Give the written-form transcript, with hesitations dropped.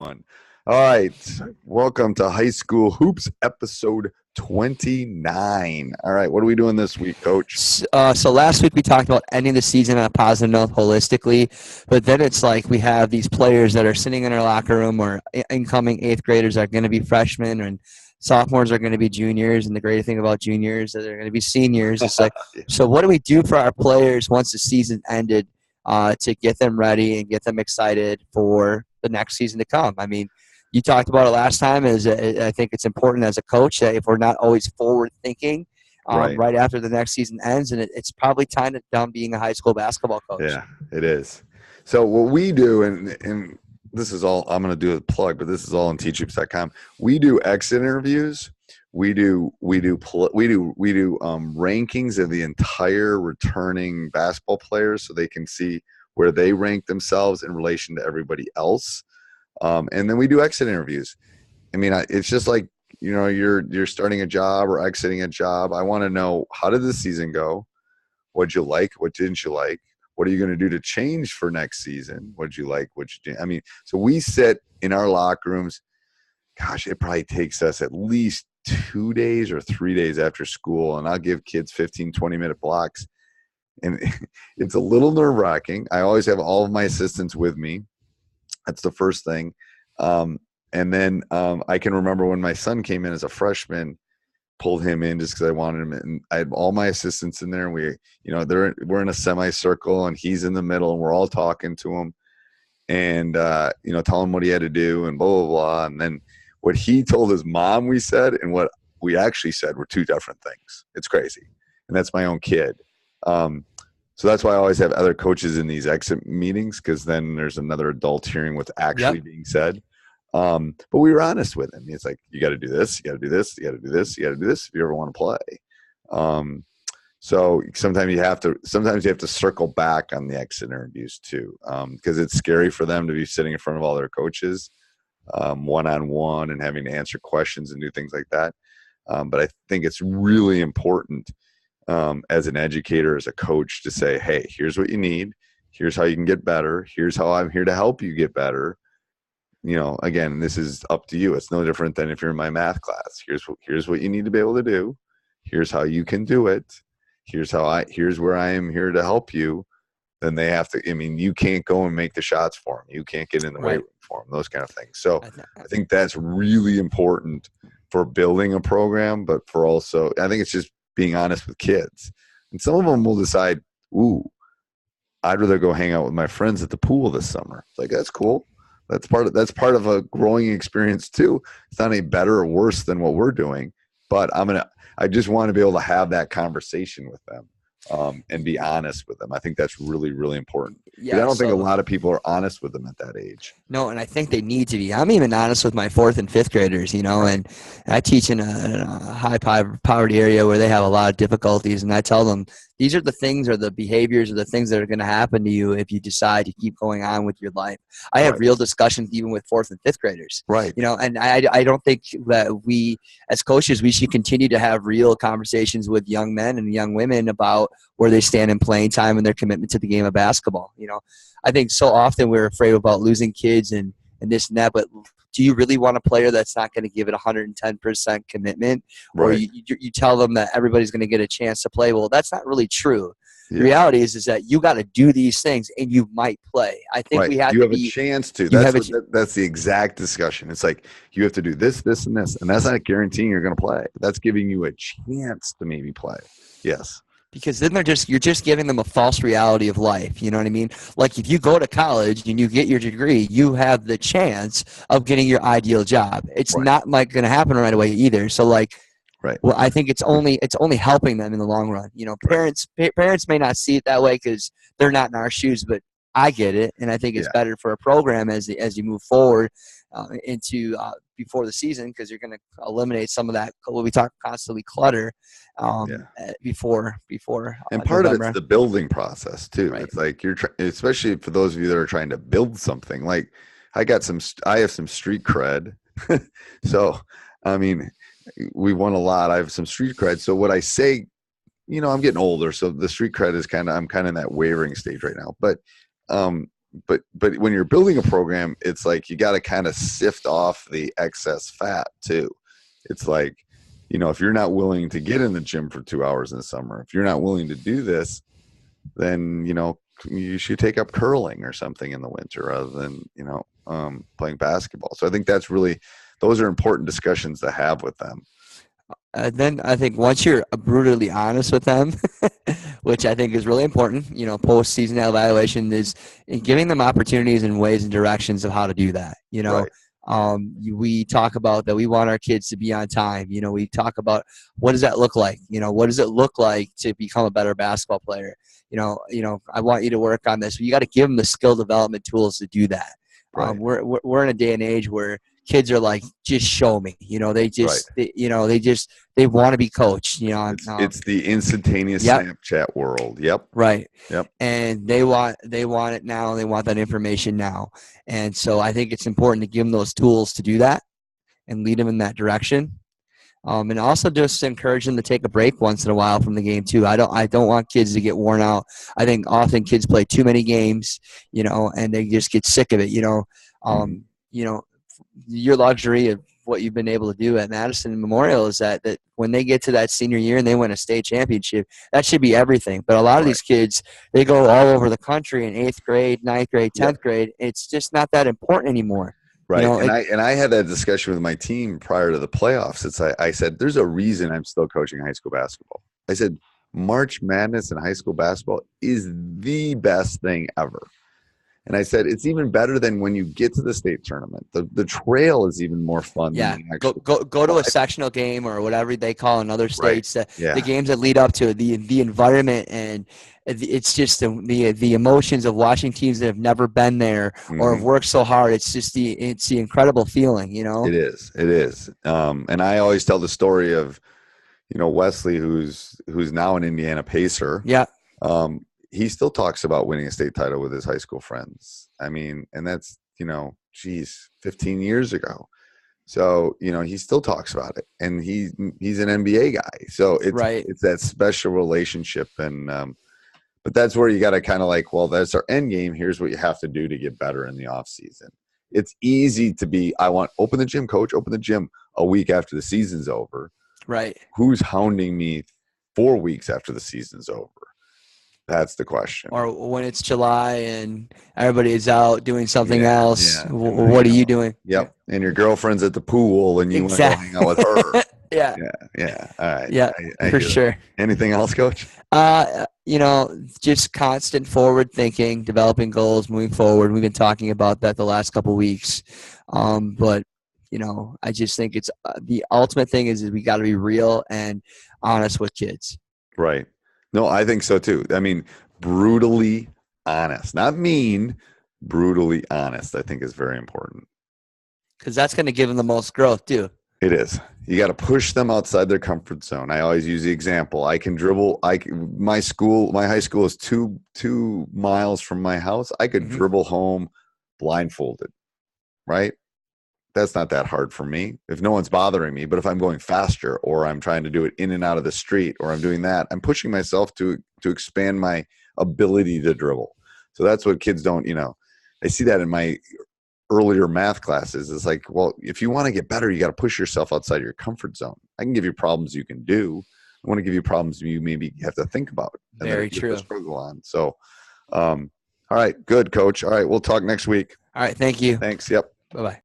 All right. Welcome to High School Hoops, episode 29. All right. What are we doing this week, Coach? So last week we talked about ending the season on a positive note holistically, but then it's like we have these players that are sitting in our locker room, or incoming eighth graders are going to be freshmen, and sophomores are going to be juniors, and the great thing about juniors is they're going to be seniors. It's like, so what do we do for our players once the season ended to get them ready and get them excited for the next season to come? I mean, you talked about it last time. I think it's important as a coach that if we're not always forward thinking, right after the next season ends, and it's probably time to done being a high school basketball coach. Yeah, it is. So what we do, and this is all I'm going to do a plug, but this is all on teachhoops.com. We do exit interviews. We do rankings of the entire returning basketball players, so they can see where they rank themselves in relation to everybody else. And then we do exit interviews. I mean, it's just like, you're starting a job or exiting a job. I want to know, how did the season go? What'd you like? What didn't you like? What are you going to do to change for next season? What'd you like? What'd you do? I mean, so we sit in our locker rooms. Gosh, it probably takes us at least 2 days or 3 days after school. And I'll give kids 15, 20-minute blocks. And it's a little nerve-wracking. I always have all of my assistants with me. That's the first thing. And then I can remember when my son came in as a freshman, pulled him in just because I wanted him. And I had all my assistants in there. And we're in a semicircle, and he's in the middle, and we're all talking to him and, telling him what he had to do and blah, blah, blah. And then what he told his mom we said and what we actually said were two different things. It's crazy. And that's my own kid. So that's why I always have other coaches in these exit meetings, because then there's another adult hearing what's actually being said. But we were honest with him. It's like, you got to do this, you got to do this, you got to do this, you got to do this if you ever want to play. So sometimes you have to circle back on the exit interviews too, because it's scary for them to be sitting in front of all their coaches, one-on-one, and having to answer questions and do things like that. But I think it's really important as an educator, as a coach, to say, hey, here's what you need. Here's how you can get better. Here's how I'm here to help you get better. Again, this is up to you. It's no different than if you're in my math class. Here's what you need to be able to do. Here's how you can do it. Here's where I am here to help you. Then they have to, you can't go and make the shots for them. You can't get in the weight room for them, those kind of things. So I think that's really important for building a program, but for also, I think it's just being honest with kids. And some of them will decide, I'd rather go hang out with my friends at the pool this summer. It's like, that's cool. That's part of a growing experience too. It's not any better or worse than what we're doing, but I just want to be able to have that conversation with them. And be honest with them. I think that's really, really important. Yeah, I don't think a lot of people are honest with them at that age. No, and I think they need to be. I'm even honest with my 4th and 5th graders, and I teach in a high poverty area where they have a lot of difficulties, and I tell them, these are the things, or the behaviors, or the things that are going to happen to you if you decide to keep going on with your life. I have real discussions even with 4th and 5th graders. Right. And I don't think that we, as coaches, we should continue to have real conversations with young men and young women about where they stand in playing time and their commitment to the game of basketball. I think so often we're afraid about losing kids and this and that, but do you really want a player that's not going to give it 110% commitment? Right. Or you tell them that everybody's going to get a chance to play? Well, that's not really true. Yeah. The reality is that you got to do these things and you might play. I think we have you have a chance to. That's the exact discussion. It's like, you have to do this, this, and this. And that's not guaranteeing you're going to play. That's giving you a chance to maybe play. Yes. Because then you're just giving them a false reality of life. You know what I mean? Like, if you go to college and you get your degree, you have the chance of getting your ideal job. It's not like going to happen right away either. So well, I think it's only helping them in the long run. Parents may not see it that way because they're not in our shoes, but I get it, and I think it's better for a program as you move forward into before the season, because you're going to eliminate some of that, what we talk constantly, clutter before. And part November. of it's the building process too. Right. It's like especially for those of you that are trying to build something. Like, I have some street cred, so we won a lot. I have some street cred. So what I say, I'm getting older, so the street cred is I'm kind of in that wavering stage right now. But but when you're building a program, it's like you got to kind of sift off the excess fat too. It's like, if you're not willing to get in the gym for 2 hours in the summer, if you're not willing to do this, then you should take up curling or something in the winter rather than playing basketball. So I think those are important discussions to have with them. Then I think once you're brutally honest with them, which I think is really important, post-season evaluation is giving them opportunities and ways and directions of how to do that. Right. We talk about that we want our kids to be on time. We talk about what does that look like? What does it look like to become a better basketball player? I want you to work on this. You got to give them the skill development tools to do that. Right. We're in a day and age where kids are like, just show me. They just right. they want to be coached. It's the instantaneous yep. Snapchat world. Yep. Right. Yep. And they want it now. They want that information now. And so I think it's important to give them those tools to do that and lead them in that direction. And also just encourage them to take a break once in a while from the game too. I don't want kids to get worn out. I think often kids play too many games, and they just get sick of it. Your luxury of what you've been able to do at Madison Memorial is that when they get to that senior year and they win a state championship, that should be everything. But a lot of these kids, they go all over the country in 8th grade, 9th grade, 10th grade. It's just not that important anymore. Right. I had that discussion with my team prior to the playoffs. I said, there's a reason I'm still coaching high school basketball. I said, March Madness in high school basketball is the best thing ever. And I said, it's even better than when you get to the state tournament. The trail is even more fun. Yeah, go to a sectional game or whatever they call in other states. Right. The games that lead up to it, the environment, and it's just the emotions of watching teams that have never been there or have worked so hard. It's just the incredible feeling, It is. And I always tell the story of, Wesley, who's now an Indiana Pacer. Yeah. He still talks about winning a state title with his high school friends. I mean, and that's, 15 years ago. So, he still talks about it, and he's an NBA guy. So it's that special relationship. And, but that's where you got to kind of like, well, that's our end game. Here's what you have to do to get better in the off season. It's easy to be, open the gym, coach, open the gym a week after the season's over. Right. Who's hounding me 4 weeks after the season's over? That's the question. Or when it's July and everybody is out doing something else, what are you doing? Yep. And your girlfriend's at the pool and you want to go hang out with her. Yeah. All right. Yeah, for sure. Anything else, Coach? Just constant forward thinking, developing goals, moving forward. We've been talking about that the last couple of weeks. But I just think it's the ultimate thing is we got to be real and honest with kids. Right. No, I think so too. I mean, brutally honest, not mean, brutally honest, I think is very important. Because that's going to give them the most growth too. It is. You got to push them outside their comfort zone. I always use the example. I can dribble. My high school is two miles from my house. I could dribble home blindfolded, right? That's not that hard for me if no one's bothering me. But if I'm going faster or I'm trying to do it in and out of the street or I'm doing that, I'm pushing myself to expand my ability to dribble. So that's what kids don't, I see that in my earlier math classes. It's like, well, if you want to get better, you got to push yourself outside your comfort zone. I can give you problems you can do. I want to give you problems you maybe have to think about. And very true. Struggle on. So, all right, good, Coach. All right, we'll talk next week. All right, thank you. Thanks. Yep. Bye-bye.